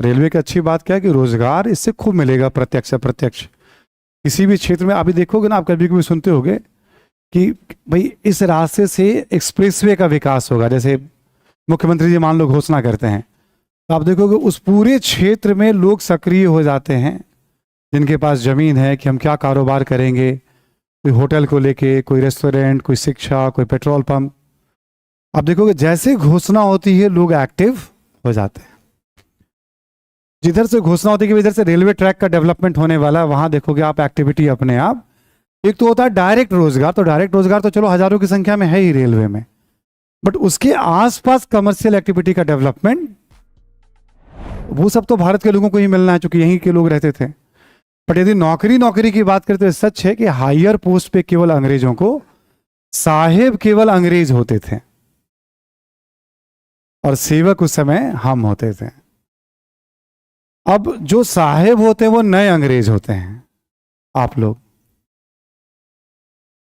Railway की अच्छी बात क्या है कि रोजगार इससे खूब मिलेगा, प्रत्यक्ष अप्रत्यक्ष। किसी भी क्षेत्र में अभी देखोगे ना, आप कभी कभी सुनते होगे कि भाई इस रास्ते से एक्सप्रेसवे का विकास होगा, जैसे मुख्यमंत्री जी मान लो घोषणा करते हैं, तो आप देखोगे उस पूरे क्षेत्र में लोग सक्रिय हो जाते हैं जिनके पास जमीन है कि हम क्या कारोबार करेंगे, कोई होटल को लेके, कोई रेस्टोरेंट, कोई शिक्षा, कोई पेट्रोल पंप। आप देखोगे जैसे घोषणा होती है लोग एक्टिव हो जाते हैं। जिधर से घोषणा होती है कि इधर से रेलवे ट्रैक का डेवलपमेंट होने वाला है, वहां देखोगे आप एक्टिविटी अपने आप। एक तो होता है डायरेक्ट रोजगार, तो डायरेक्ट रोजगार तो चलो हजारों की संख्या में है ही रेलवे में, बट उसके आसपास कमर्शियल एक्टिविटी का डेवलपमेंट, वो सब तो भारत के लोगों को ही मिलना है क्योंकि यहीं के लोग रहते थे। बट यदि नौकरी की बात करते तो सच है कि हायर पोस्ट पे केवल अंग्रेजों को, साहेब केवल अंग्रेज होते थे और सेवक उस समय हम होते थे। अब जो साहेब होते हैं वो नए अंग्रेज होते हैं, आप लोग।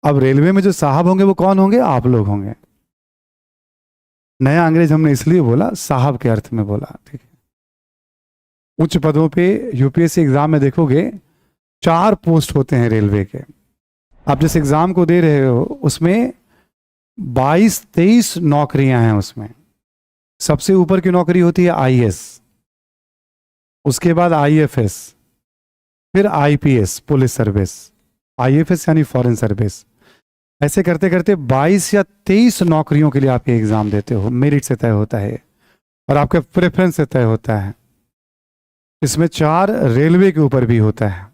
अब रेलवे में जो साहब होंगे वो कौन होंगे? आप लोग होंगे। नया अंग्रेज हमने इसलिए बोला, साहब के अर्थ में बोला, ठीक है। उच्च पदों पे यूपीएससी एग्जाम में देखोगे 4 पोस्ट होते हैं रेलवे के। आप जिस एग्जाम को दे रहे हो उसमें 22-23 नौकरियां हैं। उसमें सबसे ऊपर की नौकरी होती है आईएएस, उसके बाद आईएफएस, फिर आईपीएस पुलिस सर्विस, आईएफएस यानी फॉरेन सर्विस। ऐसे करते करते 22 या 23 नौकरियों के लिए आप ये एग्जाम देते हो, मेरिट से तय होता है और आपके प्रेफरेंस से तय होता है। इसमें 4 रेलवे के ऊपर भी होता है।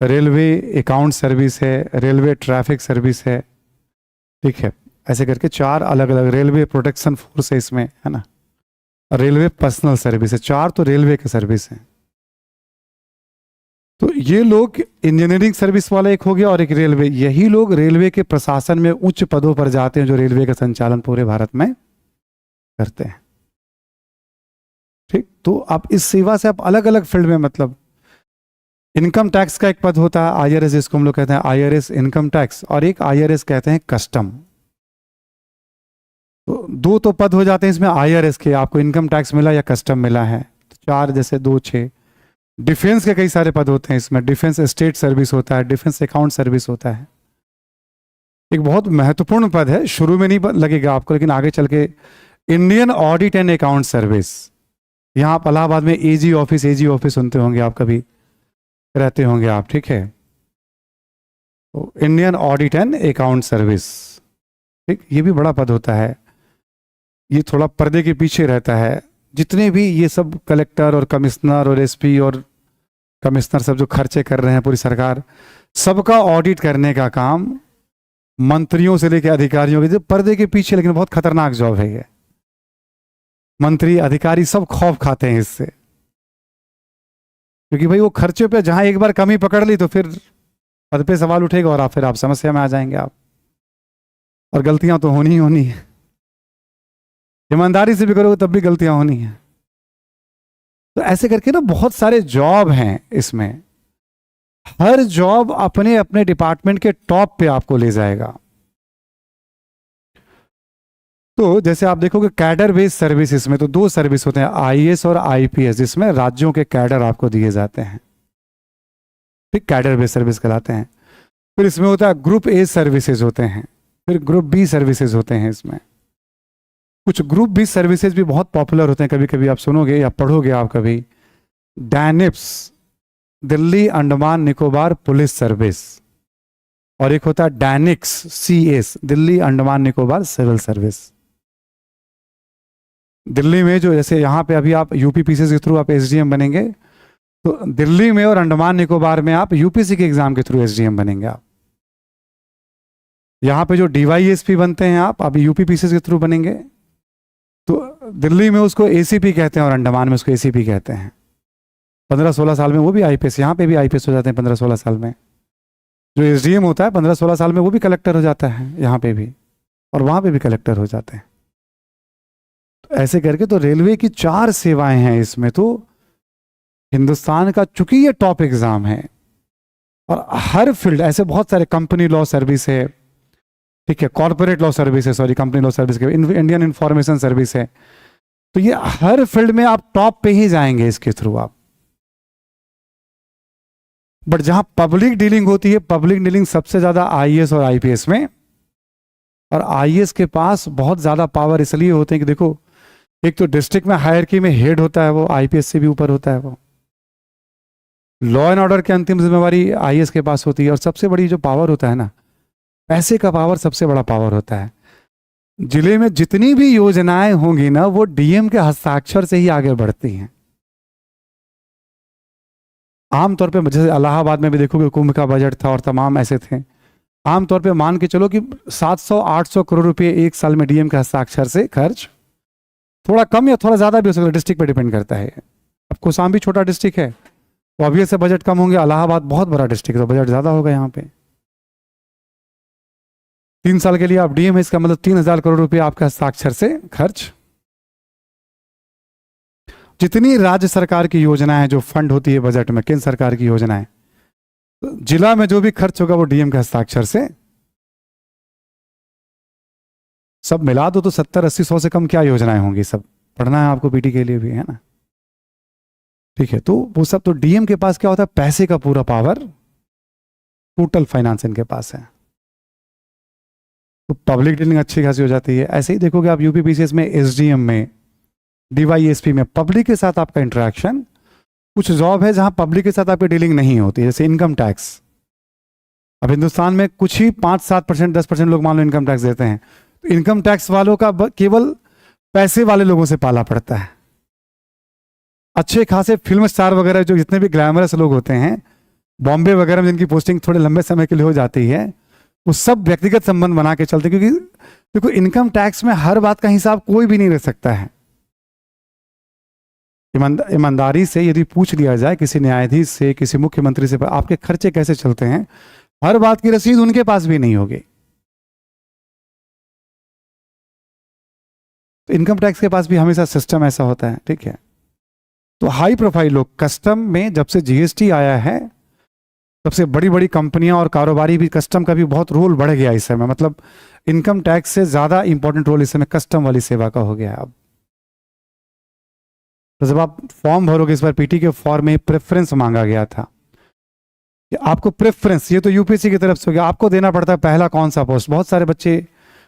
रेलवे अकाउंट सर्विस है, रेलवे ट्रैफिक सर्विस है, ठीक है। ऐसे करके 4 अलग अलग, रेलवे प्रोटेक्शन फोर्स है इसमें, है ना, रेलवे पर्सनल सर्विस है। 4 तो रेलवे के सर्विस हैं। तो ये लोग इंजीनियरिंग सर्विस वाला एक हो गया और एक रेलवे, यही लोग रेलवे के प्रशासन में उच्च पदों पर जाते हैं जो रेलवे का संचालन पूरे भारत में करते हैं, ठीक। तो आप इस सेवा से आप अलग अलग फील्ड में, मतलब इनकम टैक्स का एक पद होता है आईआरएस, जिसको हम लोग कहते हैं आईआरएस इनकम टैक्स, और एक आईआरएस कहते हैं कस्टम। तो 2 तो पद हो जाते हैं इसमें आईआरएस के, आपको इनकम टैक्स मिला या कस्टम मिला है। तो 4 जैसे 2 6। डिफेंस के कई सारे पद होते हैं इसमें, डिफेंस स्टेट सर्विस होता है, डिफेंस अकाउंट सर्विस होता है। एक बहुत महत्वपूर्ण पद है, शुरू में नहीं लगेगा आपको लेकिन आगे चल के, Indian audit and account service. यहाँ आप इलाहाबाद में एजी ऑफिस सुनते होंगे, आप कभी रहते होंगे आप, ठीक है। तो Indian audit and account service, ठीक, ये भी बड़ा पद होता है। ये थोड़ा पर्दे के पीछे रहता है। जितने भी ये सब कलेक्टर और कमिश्नर और एसपी और कमिश्नर सब जो खर्चे कर रहे हैं पूरी सरकार, सबका ऑडिट करने का काम मंत्रियों से लेकर अधिकारियों के, जो पर्दे के पीछे, लेकिन बहुत खतरनाक जॉब है ये। मंत्री अधिकारी सब खौफ खाते हैं इससे, क्योंकि भाई वो खर्चे पे जहां एक बार कमी पकड़ ली तो फिर पद पे सवाल उठेगा और फिर आप समस्या में आ जाएंगे आप, और गलतियां तो होनी ही होनी है। ईमानदारी से भी करोगे तब भी गलतियां होनी है। तो ऐसे करके ना बहुत सारे जॉब हैं इसमें। हर जॉब अपने अपने डिपार्टमेंट के टॉप पे आपको ले जाएगा। तो जैसे आप देखोगे कैडर बेस्ड सर्विस, इसमें तो 2 सर्विस होते हैं, आईएएस और आईपीएस, जिसमें राज्यों के कैडर आपको दिए जाते हैं, ठीक, कैडर बेस्ड सर्विस कहलाते हैं। फिर इसमें होता है ग्रुप ए सर्विसेज होते हैं, फिर ग्रुप बी सर्विसेज होते हैं। इसमें कुछ ग्रुप बी सर्विसेज भी बहुत पॉपुलर होते हैं, कभी कभी आप सुनोगे या पढ़ोगे आप कभी, DANIPS, Delhi Andaman Nicobar police service, और एक होता है DANICS CS, Delhi Andaman Nicobar civil service. Delhi में जो, जैसे यहाँ पे अभी आप यूपीपीसी के थ्रू आप एसडीएम बनेंगे, तो दिल्ली में और अंडमान निकोबार में आप यूपीसी के एग्जाम के थ्रू एसडीएम बनेंगे आप। यहाँ पे जो डीवाईएसपी बनते हैं आप, अभी यूपीपीसी के थ्रू बनेंगे, तो दिल्ली में उसको एसीपी कहते हैं और अंडमान में उसको एसीपी कहते हैं। 15-16 साल में वो भी आईपीएस, यहाँ पे भी आईपीएस हो जाते हैं 15-16 साल में। जो एसडीएम होता है 15-16 साल में वो भी कलेक्टर हो जाता है यहाँ पे भी, और वहाँ पे भी कलेक्टर हो जाते हैं। तो ऐसे करके तो रेलवे की 4 सेवाएं हैं इसमें। तो हिंदुस्तान का, चूंकि ये टॉप एग्जाम है और हर फील्ड, ऐसे बहुत सारे, कंपनी लॉ सर्विस है, ठीक है, कॉर्पोरेट लॉ सर्विस है, सॉरी कंपनी लॉ सर्विस के, इंडियन इंफॉर्मेशन सर्विस है, तो ये हर फील्ड में आप टॉप पे ही जाएंगे इसके थ्रू आप। बट जहां पब्लिक डीलिंग होती है, पब्लिक डीलिंग सबसे ज्यादा आईएएस और आईपीएस में। और आईएएस के पास बहुत ज्यादा पावर इसलिए होते हैं कि देखो, एक तो डिस्ट्रिक्ट में हायरकी में हेड होता है वो, आईपीएस से भी ऊपर होता है वो। लॉ एंड ऑर्डर की अंतिम जिम्मेवारी आईएएस के पास होती है। और सबसे बड़ी जो पावर होता है ना, पैसे का पावर सबसे बड़ा पावर होता है। जिले में जितनी भी योजनाएं होंगी ना, वो डीएम के हस्ताक्षर से ही आगे बढ़ती हैं। आमतौर पे जैसे इलाहाबाद में भी देखोगे कुंभ का बजट था और तमाम ऐसे थे। आमतौर पे मान के चलो कि 700-800 करोड़ रुपए एक साल में डीएम के हस्ताक्षर से खर्च, थोड़ा कम या थोड़ा ज्यादा भी हो सकता है, डिस्ट्रिक्ट पे डिपेंड करता है। अब कोसाम भी छोटा डिस्ट्रिक्ट है तो ऑब्वियस से बजट कम होंगे। इलाहाबाद बहुत बड़ा डिस्ट्रिक्ट है तो बजट ज्यादा होगा यहाँ पे। 3 साल के लिए आप डीएम है, इसका मतलब 3000 करोड़ रुपए आपके हस्ताक्षर से खर्च। जितनी राज्य सरकार की योजनाएं जो फंड होती है बजट में, केंद्र सरकार की योजनाएं, जिला में जो भी खर्च होगा वो डीएम के हस्ताक्षर से। सब मिला दो तो 70-80-100 से कम क्या योजनाएं होंगी, सब पढ़ना है आपको पीटी के लिए भी, है ना। ठीक है, तो वो सब तो डीएम के पास क्या होता है, पैसे का पूरा पावर, टोटल फाइनेंस इनके पास है। तो पब्लिक डीलिंग अच्छी खासी हो जाती है। ऐसे ही देखोगे आप यूपीपीसीएस में, एसडीएम में, डीवाईएसपी में, पब्लिक के साथ आपका इंटरेक्शन। कुछ जॉब है जहां पब्लिक के साथ आपकी डीलिंग नहीं होती, जैसे इनकम टैक्स। अब हिंदुस्तान में कुछ ही 5-7%, 10% लोग मान लो इनकम टैक्स देते हैं। तो इनकम टैक्स वालों का केवल पैसे वाले लोगों से पाला पड़ता है। अच्छे खासे फिल्म स्टार वगैरह जो जितने भी ग्लैमरस लोग होते हैं, बॉम्बे वगैरह में जिनकी पोस्टिंग थोड़े लंबे समय के लिए हो जाती है, वो सब व्यक्तिगत संबंध बना के चलते, क्योंकि देखो इनकम टैक्स में हर बात का हिसाब कोई भी नहीं रख सकता है। ईमानदारी से यदि पूछ लिया जाए किसी न्यायाधीश से, किसी मुख्यमंत्री से, आपके खर्चे कैसे चलते हैं, हर बात की रसीद उनके पास भी नहीं होगी। तो इनकम टैक्स के पास भी हमेशा सिस्टम ऐसा होता है। ठीक है, तो हाई प्रोफाइल लोग, कस्टम में जब से जीएसटी आया है, सबसे बड़ी बड़ी कंपनियां और कारोबारी भी, कस्टम का भी बहुत रोल बढ़ गया इस समय। मतलब इनकम टैक्स से ज्यादा इंपॉर्टेंट रोल इस समय कस्टम वाली सेवा का हो गया है अब। तो जब आप फॉर्म भरोगे, इस बार पीटी के फॉर्म में प्रेफरेंस मांगा गया था कि आपको प्रेफरेंस, ये तो यूपीएससी की तरफ से हो गया, आपको देना पड़ता है पहला कौन सा पोस्ट। बहुत सारे बच्चे,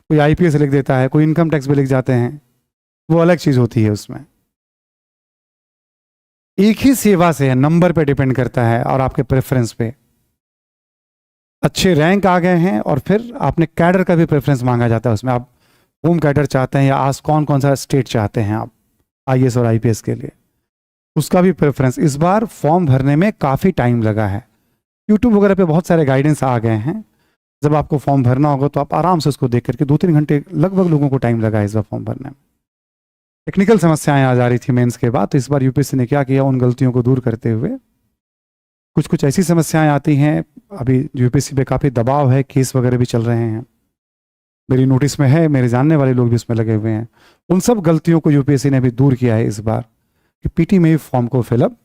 कोई आईपीएस लिख देता है, कोई इनकम टैक्स भी लिख जाते हैं, वो अलग चीज होती है। उसमें एक ही सेवा से है, नंबर पे डिपेंड करता है और आपके प्रेफरेंस पे। अच्छे रैंक आ गए हैं और फिर आपने कैडर का भी प्रेफरेंस मांगा जाता है उसमें। आप होम कैडर चाहते हैं या आस कौन कौन सा स्टेट चाहते हैं आप आईएएस और आईपीएस के लिए, उसका भी प्रेफरेंस। इस बार फॉर्म भरने में काफ़ी टाइम लगा है। यूट्यूब वगैरह पे बहुत सारे गाइडेंस आ गए हैं। जब आपको फॉर्म भरना होगा तो आप आराम से उसको देख करके, 2-3 घंटे लगभग लोगों को टाइम लगा है इस बार फॉर्म भरने में। टेक्निकल समस्याएं आ जा रही थी मेंस के बाद, तो इस बार यूपीएससी ने क्या किया, उन गलतियों को दूर करते हुए कुछ कुछ ऐसी समस्याएं आती हैं। अभी यूपीएससी पे काफ़ी दबाव है, केस वगैरह भी चल रहे हैं, मेरी नोटिस में है, मेरे जानने वाले लोग भी उसमें लगे हुए हैं। उन सब गलतियों को यूपीएससी ने भी दूर किया है इस बार, कि पीटी में ही फॉर्म को फिलअप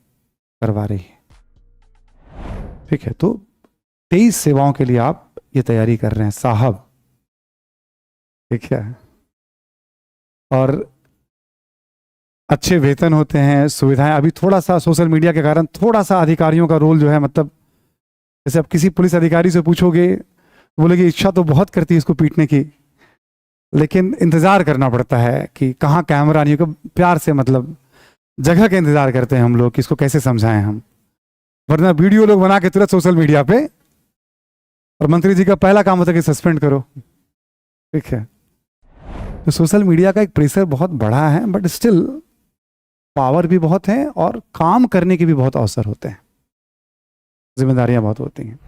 करवा रही है। ठीक है, तो 23 सेवाओं के लिए आप ये तैयारी कर रहे हैं साहब। ठीक है, और अच्छे वेतन होते हैं, सुविधाएं। अभी थोड़ा सा सोशल मीडिया के कारण थोड़ा सा अधिकारियों का रोल जो है, मतलब जैसे अब किसी पुलिस अधिकारी से पूछोगे, बोलेगी इच्छा तो बहुत करती है इसको पीटने की, लेकिन इंतजार करना पड़ता है कि कहाँ कैमरा नहीं होगा। प्यार से, मतलब जगह का इंतजार करते हैं हम लोग कि इसको कैसे समझाएं हम, वरना वीडियो लोग बना के तुरंत सोशल मीडिया पे, और मंत्री जी का पहला काम होता है कि सस्पेंड करो। ठीक है, तो सोशल मीडिया का एक प्रेशर बहुत बड़ा है, बट स्टिल पावर भी बहुत है और काम करने के भी बहुत अवसर होते हैं, जिम्मेदारियां बहुत होती हैं।